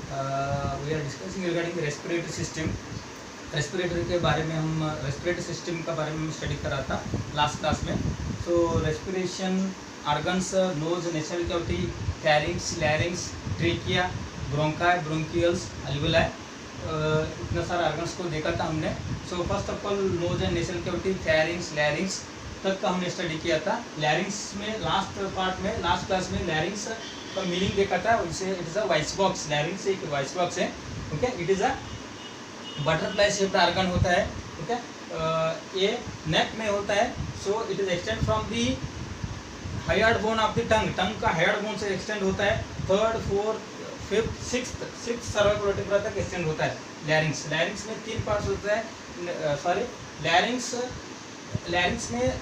We are discussing regarding respiratory system. Respiratory के बारे में हम रेस्पिरेटरी सिस्टम का बारे में हम स्टडी कर रहा था लास्ट क्लास में। So respiration organs nose, nasal cavity, pharynx, larynx, trachea, bronchi, bronchioles, alveoli, इतना सारा ऑर्गन्स को देखा था हमने। So first of all nose and nasal cavity, pharynx, larynx तक का हमने स्टडी किया था। लैरिंग्स में लास्ट पार्ट में लास्ट क्लास में लैरिंग्स का मीनिंग देखा था। इसे it is a voice box. Larynx एक वॉइस बॉक्स है। Okay, it is a butterfly shaped organ होता है। ओके, ये नेक में होता है। So it is extend from the hyoid bone of the tongue. Tongue का हायर्ड बोन से एक्सटेंड होता है। Third, fourth, fifth, sixth cervical vertebra तक एक्सटेंड होता है लैरिंग्स। लैरिंग्स में 3 पार्ट्स होता है। सॉरी, लैरिंग्स में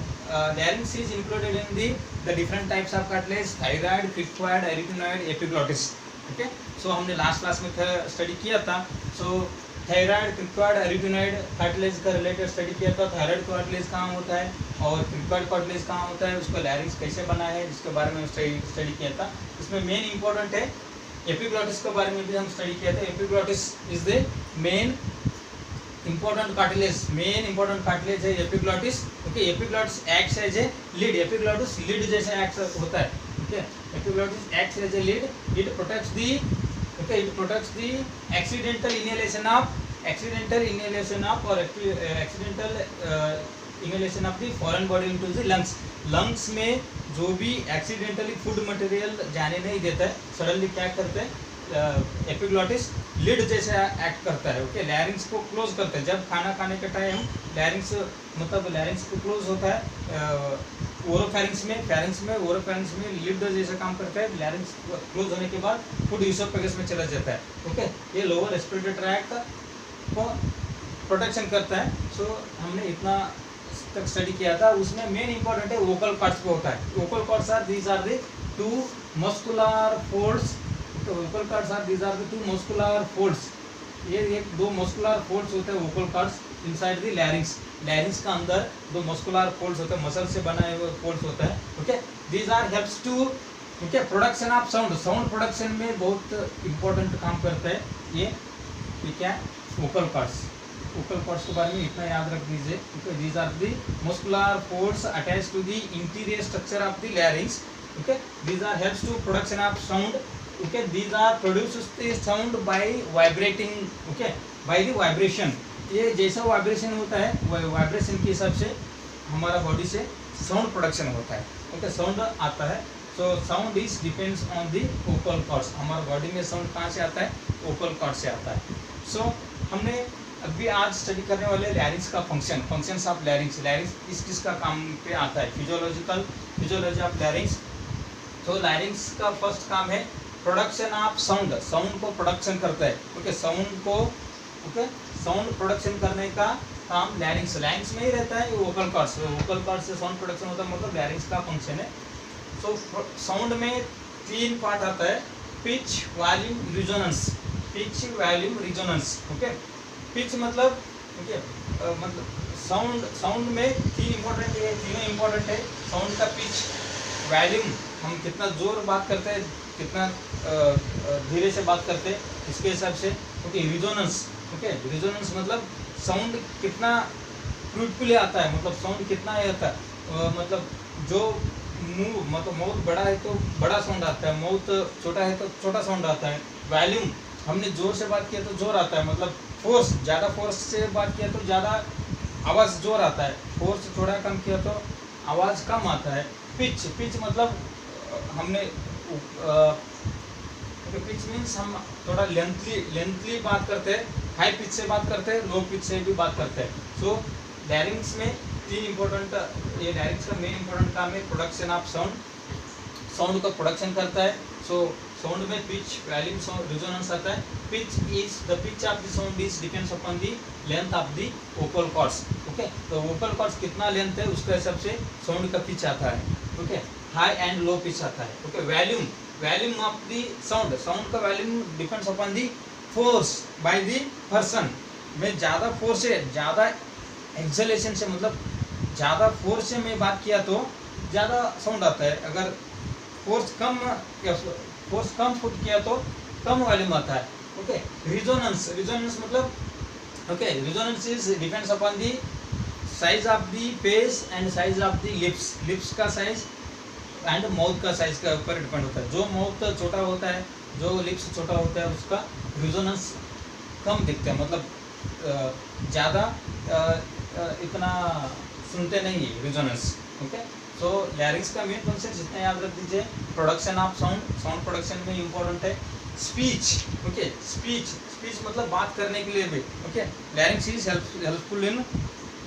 larynx is included in the different types of cartilage, thyroid, cricoid, arytenoid, epiglottis. Okay, so हमने लास्ट क्लास में स्टडी किया था। सो थायराइड, क्रिकोइड, एरिथ्रोनॉइड कार्टिलेज का रिलेटेड स्टडी किया था। थायराइड कार्टिलेज कहाँ होता है और क्रिकोइड कार्टिलेज कहाँ होता है, उसका लैरिंग्स कैसे बना है, इसके बारे में स्टडी किया था। इसमें मेन इंपॉर्टेंट है एपिग्लॉटिस के बारे में भी हम स्टडी किया था। Epiglottis is the main important cartilage. Main important cartilage है epiglottis. Okay, epiglottis acts as a lid. Epiglottis lid जैसे एक्ट होता है। Okay, epiglottis acts as a lid. It protects the accidental inhalation of the foreign body into the lungs. Lungs में जो भी accidentally food material जाने नहीं देता है, सडनली क्या करते हैं, एपिग्लॉटिस लिड जैसे एक्ट करता है। ओके, लैरिंग्स को क्लोज करता है। जब खाना खाने के टाइम लैरिंग्स को क्लोज होता है। फेरिंग्स में ओरोफैरिंग्स में लिड जैसा काम करता है। लैरिंग्स क्लोज होने के बाद फूड ईसोफेगस में चला जाता है। ओके, ये लोअर रेस्पिरेटरी ट्रैक्ट को प्रोटेक्शन करता है। सो हमने इतना तक स्टडी किया था। उसमें मेन इंपॉर्टेंट है वोकल कॉर्ड्स पे होता है। Vocal cords are these are the two muscular folds. तो vocal cords are these are the two muscular folds. ये एक 2 मस्कुलर फोल्ड्स होते हैं vocal cords inside the larynx. Larynx का अंदर 2 मस्कुलर फोल्ड्स होते हैं, मसल से बनाए हुए फोल्ड्स होता है। Okay, these are helps to okay production of sound. Sound production में बहुत इंपॉर्टेंट काम करता है ये क्या है, वोकल कॉर्ड्स। वोकल कॉर्ड्स के बारे में इतना याद रख दीजिए। Okay, these are the muscular folds attached to the interior structure of the larynx. Okay, these are helps to production of sound. Okay, these are produces the sound by vibrating. Okay, by the vibration. ये जैसा vibration होता है vibration के हिसाब से हमारा body से sound production होता है। ओके, साउंड आता है। So sound is depends on the vocal cords. हमारे बॉडी में साउंड कहाँ से आता है, वोकल कॉर्ड से आता है। सो हमने अभी आज स्टडी करने वाले लैरिंग्स का फंक्शंस ऑफ लैरिंग्स। लैरिंग्स किसका काम पे आता है, फिजियोलॉजी ऑफ लैरिंग्स। तो लैरिंग्स का फर्स्ट काम है प्रोडक्शन ऑफ साउंड। साउंड को प्रोडक्शन करता है। ओके, साउंड प्रोडक्शन करने का काम लैरिंग्स में ही रहता है। वोकल कॉर्ड्स से साउंड प्रोडक्शन होता है, मतलब लैरिंग्स का फंक्शन है। सो साउंड में 3 पार्ट आता है, pitch, volume, resonance. Okay, pitch मतलब साउंड में 3 इंपॉर्टेंट है, तीनों इंपॉर्टेंट है। साउंड का पिच, वॉल्यूम, हम कितना जोर बात करते हैं, कितना धीरे से बात करते हैं, इसके हिसाब से। ओके, रिजोनेंस मतलब साउंड कितना फ्रूटफुली आता है, मतलब साउंड कितना आता है, मतलब जो मुंह मतलब माउथ बड़ा है तो बड़ा साउंड आता है, माउथ छोटा है तो छोटा साउंड आता है। वॉल्यूम, हमने जोर से बात किया तो जोर आता है, मतलब फोर्स, ज़्यादा फोर्स से बात किया तो ज़्यादा आवाज़ जोर आता है, फोर्स थोड़ा कम किया तो आवाज़ कम आता है। पिच मतलब हमने पिच मीन्स हम थोड़ा लेंथली बात करते हैं, हाई पिच से बात करते हैं, लो पिच से भी बात करते हैं। सो लैरिंग्स में 3 इंपॉर्टेंट, ये लैरिंग्स का मेन इंपॉर्टेंट काम है प्रोडक्शन ऑफ साउंड का प्रोडक्शन करता है। सो साउंड में पिच, वॉल्यूम, रिजोनेंस आता है। The pitch of the sound is depends upon the length of the vocal cords. Okay, तो वोकल कॉर्ड्स कितना लेंथ है उसके हिसाब से साउंड का पिच आता है। Okay, high and low pitch आता है। Okay, volume of the sound का volume depends upon the force by the person. में ज़्यादा फोर्स से, ज़्यादा एक्सेलेशन से, मतलब ज़्यादा फोर्स से मैं बात किया तो ज़्यादा साउंड आता है। अगर फोर्स कम पुट किया तो कम वॉल्यूम आता है। ओके, रिजोनेंस, रिजोनेंस मतलब okay, resonance is depends upon the size of the face and size of the lips, lips का साइज एंड माउथ का साइज के ऊपर डिपेंड होता है। जो माउथ छोटा होता है, जो लिप्स छोटा होता है, उसका रिजोनेंस कम दिखता है, मतलब ज़्यादा इतना सुनते नहीं है रिजोनेंस। ओके, सो लैरिंग्स का मेन कॉन्सेप्ट जितना याद रख दीजिए, production of sound, sound production में इम्पोर्टेंट है स्पीच। ओके, स्पीच, स्पीच मतलब बात करने के लिए भी। Okay, लैरिंग्स is helpful in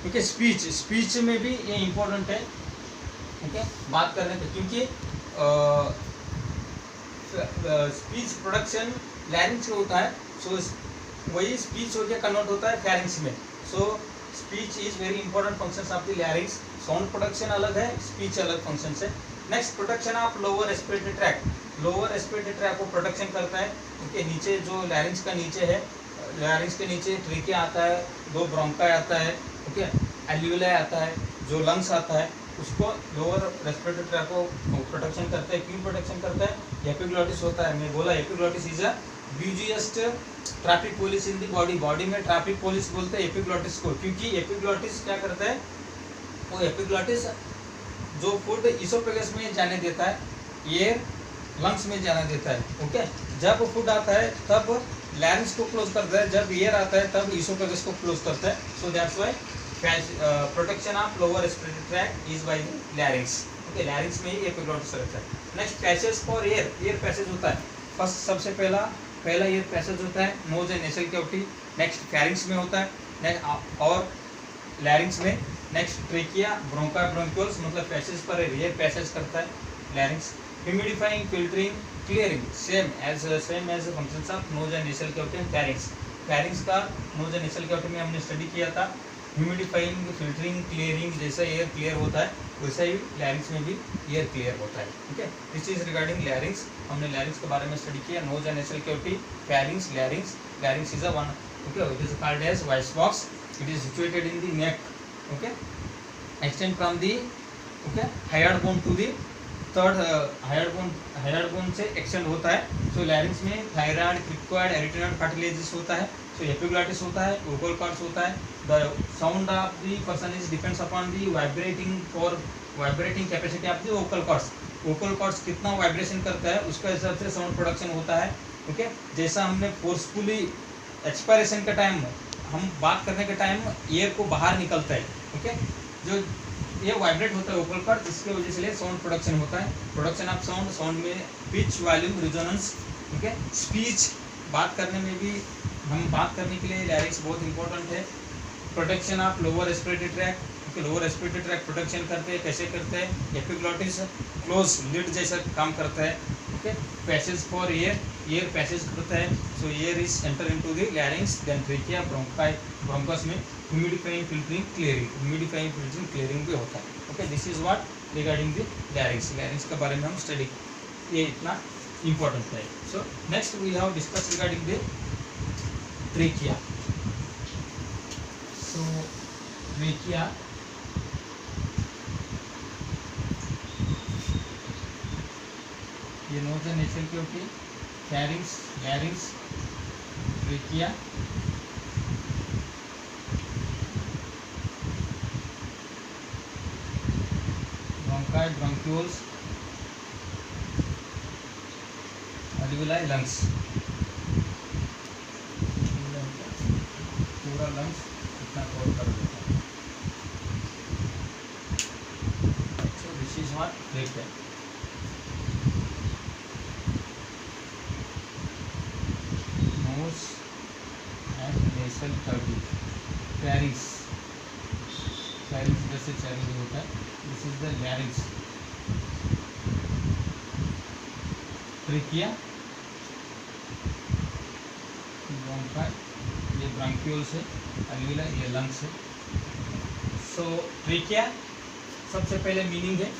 okay speech, speech में भी ये इम्पोर्टेंट है। ओके, बात करने पे, क्योंकि स्पीच प्रोडक्शन लैरिंग्स से होता है, सो वही स्पीच होकर कन्वर्ट होता है फैरिंग्स में। So speech is very important functions of the larynx. Sound production अलग है, स्पीच अलग फंक्शन है। Next, production of lower respiratory tract, lower respiratory tract को प्रोडक्शन करता है। उनके नीचे जो लैरिंग्स का नीचे है, लैरिंग्स के नीचे ट्रिकिया आता है, दो ब्रोंकाई आता है, ओके, एल्वियोलाई आता है, जो लंग्स आता है, उसको लोअर रेस्पिरेटरी ट्रैक को प्रोटेक्शन करता है। क्यों प्रोटेक्शन करता है? एपिग्लॉटिस होता है, मैं बोला epiglottis is a busiest traffic police in the body, body में ट्रैफिक पुलिस बोलते हैं एपिग्लॉटिस को, क्योंकि एपिग्लॉटिस क्या करता है, वो एपिग्लॉटिस जो फूड इसोफेगस में जाने देता है, एयर लंग्स में जाने देता है। ओके, जब फूड आता है तब लैरिंग्स को क्लोज करता है, जब एयर आता है तब इसोफेगस को क्लोज करता है। So that's why protection of lower respiratory track is by the larynx. Okay, larynx में ही एपिग्लॉटिस रहता है। Next, passage for air, air passage होता है। फर्स्ट सबसे पहला एयर पैसेज होता है nose and nasal cavity. Next, pharynx में होता है और लैरिंग्स में। नेक्स्ट, ट्रेकिया, ब्रोंका, ब्रोंक्यूल्स, मतलब पैसेज पर एयर पैसेज करता है larynx. Humidifying, filtering, clearing, same as functions of knows and nasal cavity and फैरिंग्स। फैरिंग्स का नोज एंड नेसल कैविटी में हमने स्टडी किया था। ह्यूमिडिफाइंग, फिल्टरिंग, क्लियरिंग, जैसा एयर क्लियर होता है वैसा ही लैरिंग्स में भी एयर क्लियर होता है। ठीक है, दिस इज रिगार्डिंग लैरिंग्स। हमने लैरिंग्स के बारे में स्टडी किया, nose and nasal cavity, pharynx, larynx. Larynx is a one, okay, it is called as voice box, it is situated in the neck, okay, extend from the okay hyoid bone to the third hyoid bone से extend होता है। सो लैरिंग्स में thyroid, cricoid, एरिटेनॉइड cartilages होता है, सो epiglottis होता है, vocal chords होता है। The sound of the person is depends upon the vibrating capacity of the vocal chords. Vocal cords कितना वाइब्रेशन करता है उसका हिसाब से साउंड प्रोडक्शन होता है। ओके, जैसा हमने फोर्सफुली एक्सपायरेशन के टाइम, हम बात करने के टाइम एयर को बाहर निकलता है, ओके, जो ये वाइब्रेट होता है वोकल कॉर्ड, इसके वजह से साउंड प्रोडक्शन होता है। प्रोडक्शन ऑफ साउंड, साउंड में pitch, volume, resonance, okay, speech, बात करने में भी, हम बात करने के लिए लैरिंग्स बहुत इंपॉर्टेंट है। Protection of lower respiratory track, okay, lower respiratory track protection करते हैं, कैसे करते हैं? एपिग्लॉटिस क्लोज लिड जैसा काम करता है। Okay, passage for air, air passage करता है, so air is enter into the larynx, then trachea, bronchi, bronchus में humidifying, filtering, clearing, humidifying, filtering, clearing भी होता है। Okay, this is what regarding the larynx. Larynx के बारे में हम स्टडी, ये इतना इंपॉर्टेंट है। So next we have discuss regarding the trachea. So trachea, ये nose and nasal cavity, pharynx, larynx, trachea, bronchi, bronchioles, alveoli, lungs, पूरा lungs इतना कवर कर देता है। So this is what trachea. Nasal cavity, फैरिंग्स, फैरिंग्स जैसे चैरिंग होता है, this is the larynx. Trachea, bronchi, ये ब्रोंक्यूल्स है, एल्वियोलाई, ये लंग्स है। सो ट्रेकिया, सबसे पहले मीनिंग है,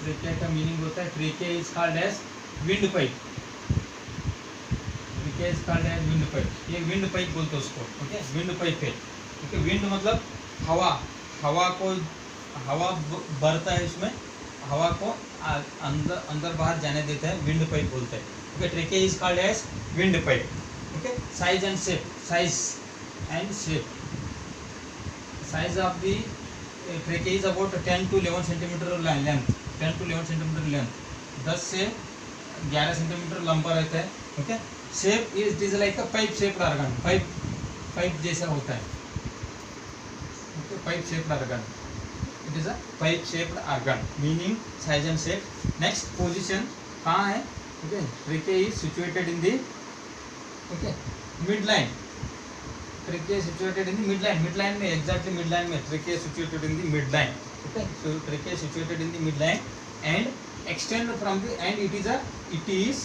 ट्रेकिया का मीनिंग होता है, trachea is called as wind pipe, is called as wind pipe, ये विंड पाइप बोलते हैं उसको। ओके, विंड पाइप है। ओके, विंड मतलब हवा, हवा को, हवा भरता है इसमें, हवा को अंदर बाहर जाने देता है, विंड पाइप बोलते हैं। Okay, trachea is called as windpipe. Okay, size and shape. Size of the trachea is about 10 to 11 centimeter length. 10 to 11 centimeter length. 10 से 11 सेंटीमीटर लंबा रहता है. Okay, shape is is like a pipe shaped organ. Pipe जैसा होता है. Okay, pipe shaped organ. It is a pipe shaped organ. Meaning size and shape. Next position कहाँ है? Okay, trachea is situated in the mid line. Trachea situated in the mid line. Mid line में exactly mid line में trachea situated in the mid line. Okay, so trachea situated in the mid line and extend from the, and it is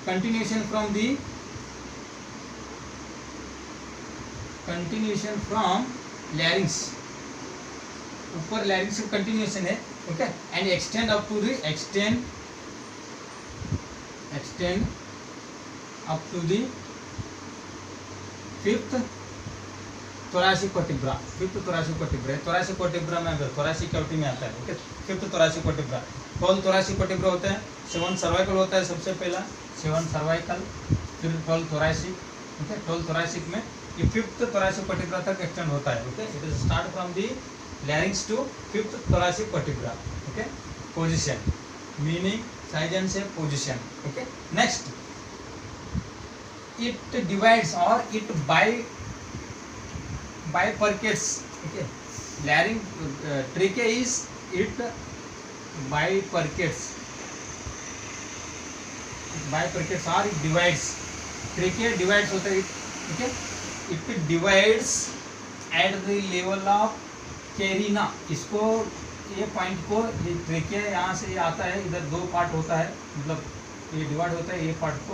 continuation from larynx. ऊपर larynx से continuation है. Okay, and extend up to the fifth thoracic vertebra. thoracic vertebra में अगर thoracic cavity में आता है. Okay, fifth thoracic vertebra. 12 thoracic vertebra होता है. 7 cervical होता है सबसे पहला. 7 cervical, फिर 12 thoracic. ओके, 12 thoracic में ये फिफ्थ thoracic vertebra तक एक्सटेंड होता है. Okay, it is start from the larynx to fifth thoracic vertebra. Okay, position meaning size and shape position. Okay, next it divides or it bifurcates. Okay, trachea is it bifurcates or it divides. trachea divides होता है. Okay, it divides at the level of carina. इसको ये point को ये trachea यहाँ से आता है, इधर दो पार्ट होता है, मतलब ये डिवाइड होता है, ये पार्ट को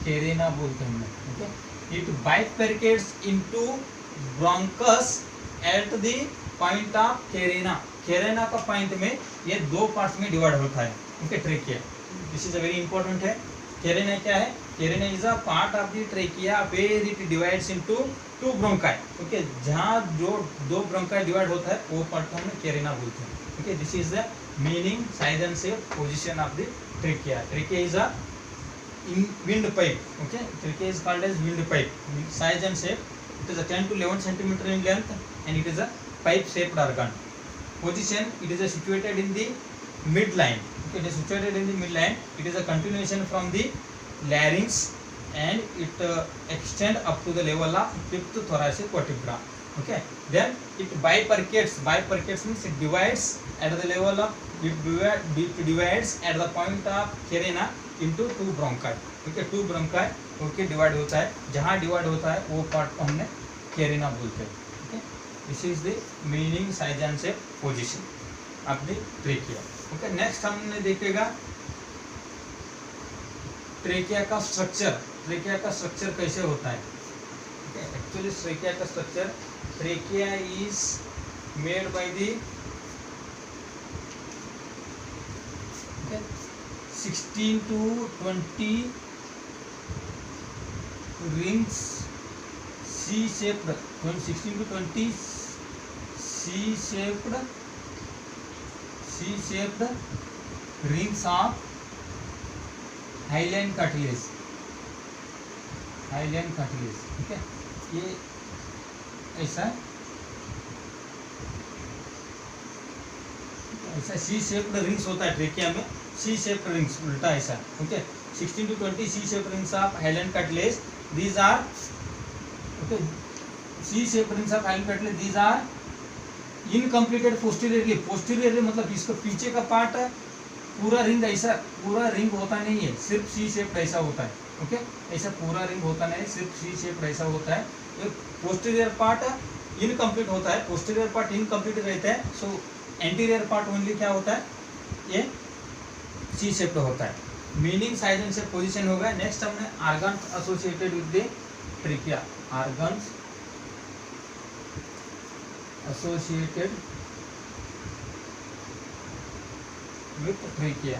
कैरेना बोलते हैं. Okay, it bifurcates into bronchus at the point of carina. Carina का पॉइंट में ये दो पार्ट्स में डिवाइड होता है. Okay, trachea. This is a very important है. कैरेना क्या है? Carina is a part of the trachea where it divides into two bronchi. Okay, जहाँ जो दो ब्रोंकाई डिवाइड होता है वो पार्ट को हम कैरेना बोलते हैं. Okay, this is the meaning size and shape position of the trachea. Trachea is a in windpipe. Okay, trachea is called as windpipe. Size and shape, it is a 10 to 11 centimeter in length and it is a pipe shaped organ. Position, it is situated in the midline. Okay, it is situated in the midline. It is a continuation from the larynx and it extend up to the level of fifth thoracic vertebra. Okay, then it bifurcates. Bifurcates means it divides at the level of it divides at the point of carina into two bronchi. Okay, two bronchi okay divide होता है. जहाँ divide होता है वो part को हमने Garena बोलते हैं. Okay, this is the meaning size and shape position of the trachea. Okay, next हमने देखेगा ट्रेकिया का स्ट्रक्चर. ट्रेकिया का स्ट्रक्चर कैसे होता है? ओके, एक्चुअली ट्रेकिया का structure, trachea is made by the 16 to 20 rings C-shaped. 16 to 20 C-shaped rings of hyaline cartilage. Okay, ये ऐसा सी शेप्ड रिंग्स होता है ट्रेकिया में. सी शेप्ड रिंग्स उल्टा ऐसा. Okay, 16 to 20 C shaped rings of hyaline cartilage. These are okay, C shaped rings of hyaline cartilage. These are incompleted posteriorly. मतलब इसका पीछे का पार्ट पूरा रिंग ऐसा पूरा रिंग होता नहीं है, सिर्फ सी शेप्ड ऐसा होता है. ओके, ऐसा पूरा रिंग होता नहीं, सिर्फ सी शेप्ड ऐसा होता है. पोस्टीरियर पार्ट इनकम्प्लीट होता है. पोस्टीरियर पार्ट इनकम्प्लीट रहता है. सो एंटीरियर पार्ट ओनली क्या होता है? ये सी शेप्ड होता है. Meaning size and shape position होगा. नेक्स्ट हमने organs associated with the trachea. Organs associated with trachea.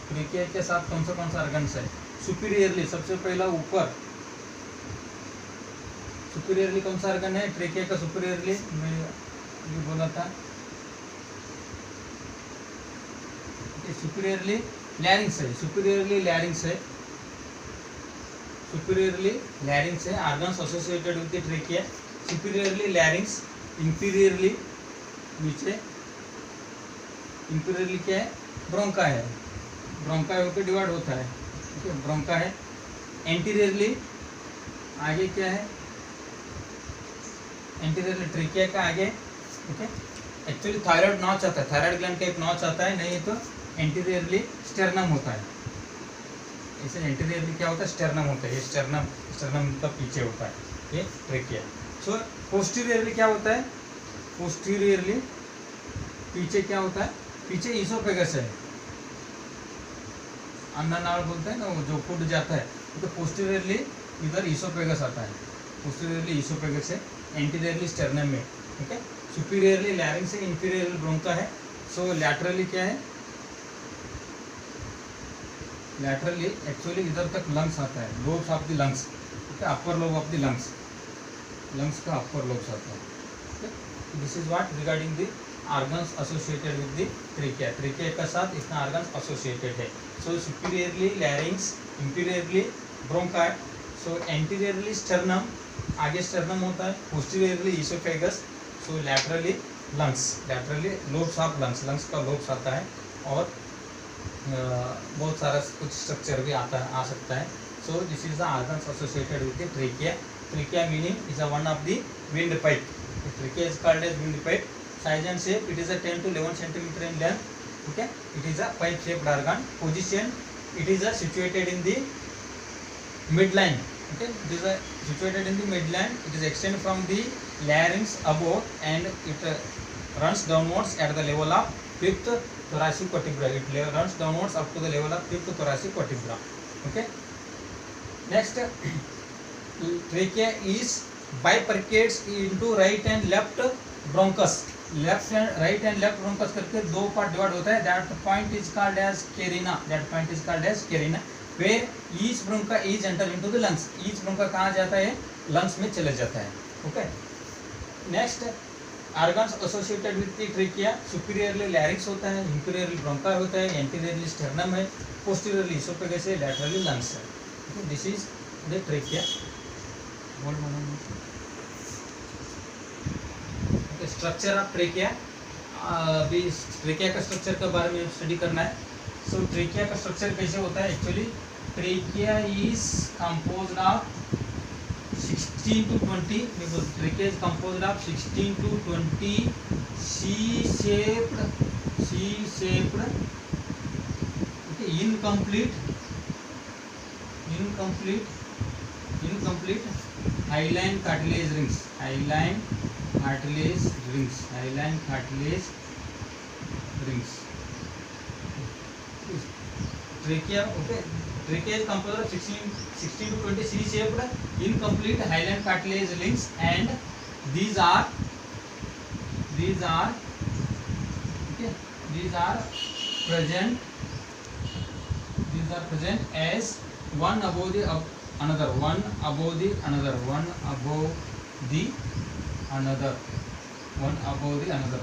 Trachea के साथ कौन सा ऑर्गन्स है? सुपीरियरली, सबसे पहला ऊपर सुपीरियरली कौन सा ऑर्गन है ट्रेकिया का? सुपीरियरली मैं ये बोला था. सुपीरियरली लैरिंग्स है, सुपीरियरली लैरिंग्स है, सुपीरियरली लैरिंग्स है, organs associated with the trachea, superiorly लैरिंग्स, inferiorly नीचे, इंफीरियरली क्या है, ब्रोंका है, ब्रोंका होकर डिवाइड होता है, ठीक है, ब्रोंका है। एंटीरियरली आगे क्या है, एंटीरियरली ट्रेकिया का आगे, ठीक है, एक्चुअली थायराइड नॉच आता है, थायराइड ग्लैंड का एक नॉच आता है, नहीं तो एंटीरियरली स्टेरनम होता है, इसे एंटीरियरली क्या होता है, स्टेरनम होता है, ये स्टेरनम, स्टेरनम का पीछे होता है ये ट्रेकिया। सो पोस्टीरियरली क्या होता है, पोस्टीरियरली पीछे क्या होता है, पीछे ईसोफेगस है, अन्ननाल बोलते हैं ना, वो जो फूड जाता है, तो पोस्टीरियरली इधर ईसोफेगस आता है, पोस्टीरियरली ईसोफेगस है, एंटीरियरली स्टेरनम में, ठीक है। सुपीरियरली लैरिंग्स है, इंफीरियरली ब्रोंका है। सो लैटरली क्या है, लैटरली एक्चुअली इधर तक लंग्स आता है, लोब्स ऑफ द लंग्स, ठीक है, upper lobe of the lungs, lungs का अपर लोब्स आता है, ठीक है। This is what regarding the organs associated with the trachea, trachea का साथ इतना ऑर्गन्स एसोसिएटेड है। सो सुपीरियरली लैरिंग्स, इंफीरियरली ब्रोंका है, सो एंटीरियरली स्टर्नम, आगे स्टर्नम होता है, posteriorly oesophagus, so laterally lungs, laterally lobes of lungs, lungs का लोब्स आता है, और बहुत सारा कुछ स्ट्रक्चर भी आता है, आ सकता है। So this is the organs associated with the trachea, trachea meaning is a one of the wind pipe, trachea is called as wind pipe, size and shape it is a 10 to 11 centimeter in length, okay, it is a pipe shaped organ, position it is a situated in the midline, okay, it is a situated in the midline, it is extended from the larynx above and it runs downwards at the level of fifth thoracic vertebra, it runs downwards up to the level of fifth thoracic vertebra, okay. Next, trachea is bifurcates into right and left bronchus, left and right and left bronchus करके दो part divide होता है, that point is called as carina, that point is called as carina, where each bronchi is enter into the lungs, each bronchi कहाँ जाता है, lungs में चले जाता है, okay. Next, organs associated with the trachea, superiorly larynx होता है, inferiorly bronchi होता है, एंटीरियरली स्टर्नम है, पोस्टीरियरली ईसोफेगस है, लैटरली लंग्स है, this is the trachea. Structure of trachea, अभी ट्रेकिया का स्ट्रक्चर के बारे में स्टडी करना है। सो ट्रेकिया का स्ट्रक्चर कैसे होता है, actually trachea is composed of 16 to 20, trachea is composed of 16 to 20 C-shaped incomplete hyaline cartilage rings, hyaline cartilage rings, trachea, okay, trachea is composed of 16 to 20 C-shaped incomplete hyaline cartilage rings, and these are present as one above the another,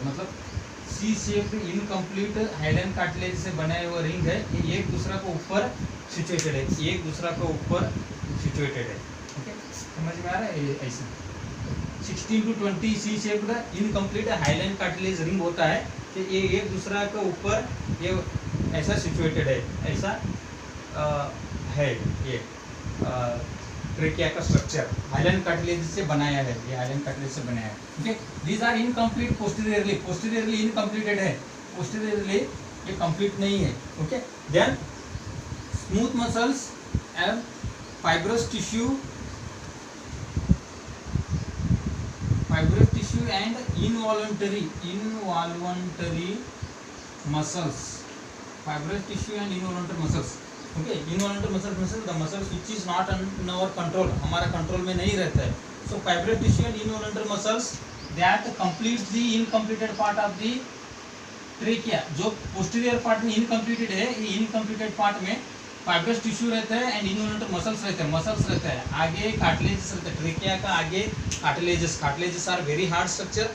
मतलब सी shape incomplete hyaline cartilage से बनाया हुआ ring है, ये एक दूसरा को ऊपर सिचुएटेड है, ओके, समझ में आ रहा है, ऐसा 16 to 20 C shape incomplete hyaline cartilage ring होता है, तो ये एक दूसरा के ऊपर ये ऐसा सिचुएटेड है, ऐसा है ये ट्रेकिया का स्ट्रक्चर, हाइलाइन कार्टिलेज से बनाया है, ये हाइलाइन कार्टिलेज से बनाया है, okay. These are incomplete posteriorly incompleted है, पोस्टीरियरली ये कंप्लीट नहीं है, okay. Then smooth muscles and fibrous tissue and involuntary muscles, fibrous tissue and involuntary muscles, okay, involuntary muscles means the muscles which is not in our control, हमारा control में नहीं रहता है। So fibrous tissue and involuntary muscles that completes the incompleted part of the trachea, जो posterior part में incompleted है, ये incompleted part में fibrous tissue रहता है and involuntary muscles रहता है, आगे cartilages रहता है, trachea का आगे cartilages are very hard structure,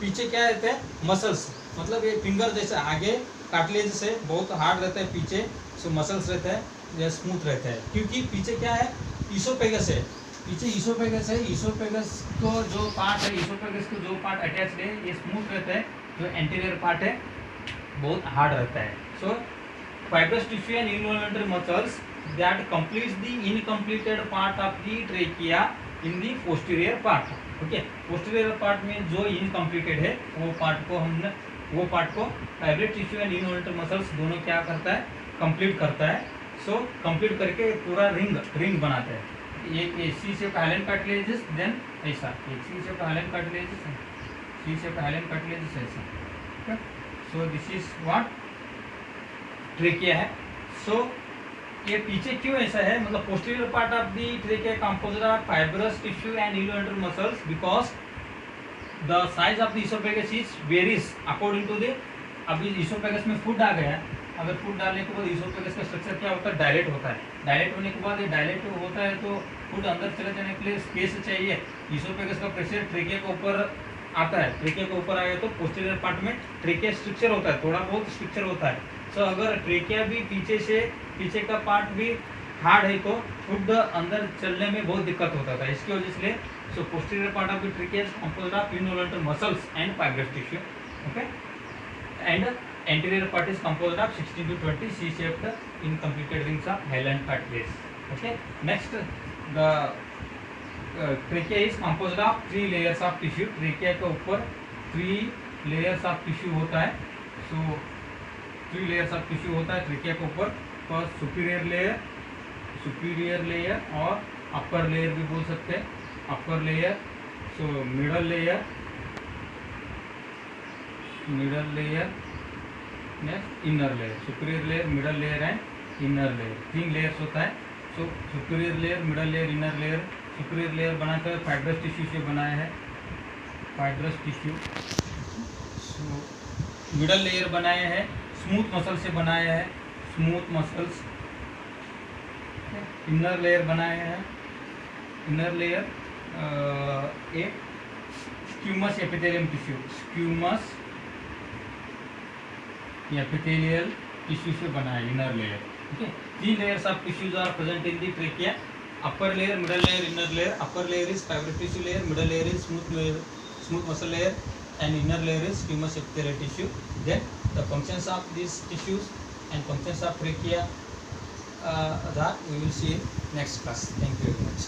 पीछे क्या रहता है, muscles, मतलब ये फिंगर जैसे आगे कार्टिलेज से बहुत हार्ड रहता है, पीछे सो मसल्स रहता है या स्मूथ रहता है, क्योंकि पीछे क्या है, ईसोफेगस है, पीछे ईसोफेगस है। ईसोफेगस को जो पार्ट है, ईसोफेगस को जो पार्ट अटैच है ये स्मूथ रहता है, जो एंटीरियर पार्ट है बहुत हार्ड रहता है। So fibrous tissue and involuntary muscles that completes the incompleted part of the trachea in the posterior part. Okay, posterior part में जो इनकम्प्लीटेड है वो पार्ट को fibrous tissue and involuntary muscles दोनों क्या करता है, कंप्लीट करता है। सो कंप्लीट करके पूरा रिंग बनाता है। एक C shape hyaline cartilages, then ऐसा एक C shape hyaline cartilages, C shape hyaline cartilages ऐसा। So this is what trachea है। सो ये पीछे क्यों ऐसा है, मतलब posterior part of the trachea composed of fibrous tissue and involuntary muscles because the size of the oesophagus is varies according to the. अभी ईसोफेगस में फूड आ गया, अगर फूड डालने के बाद ईसोफेगस का स्ट्रक्चर क्या होता है, डायलेट होता है। डायलेट होने के बाद ये डायलेट होता है तो फूड अंदर चले जाने के लिए स्पेस चाहिए। ईसोफेगस का प्रेशर ट्रेकिया के ऊपर आता है, ट्रेकिया के ऊपर आया तो पोस्टीरियर पार्ट में ट्रेकिया स्ट्रक्चर होता है, थोड़ा बहुत स्ट्रक्चर होता है। सो अगर ट्रेकिया भी पीछे का पार्ट भी हार्ड है तो फूड अंदर चलने में बहुत दिक्कत होता था, इसकी वजह से। So posterior part of the trachea is composed of involuntary muscles and fibrous tissue. Okay, and anterior part is composed of 16 to 20 C-shaped incompleted rings of hyaline cartilage. Okay, next the trachea is composed of 3 layers of tissue. trachea के ऊपर 3 layers of tissue होता है। so 3 layers of tissue होता है trachea के ऊपर। First superior layer और upper layer भी बोल सकते हैं, upper layer. So middle layer, next inner layer, superior layer, middle layer and inner layer, 3 layers होता है। सो superior layer, middle layer, inner layer. Superior layer बनाकर फाइब्रस टिश्यू से बनाया है, fibrous tissue. So middle layer बनाया है smooth muscle से बनाया है, स्मूथ मसल्स। इनर लेयर बनाया है, इनर लेयर एक स्क्यूमस एपिथेलियम टिश्यू, स्क्यूमस एपिथेलियल टिश्यू से बना है inner layer. Okay, 3 layers of tissues are present in the trachea. Upper layer, middle layer, inner layer. Upper layer is fibrous tissue layer, middle layer is smooth muscle layer, and inner layer is squamous epithelial tissue. Then the functions of these tissues and functions of trachea that we will see in next class. Thank you very much.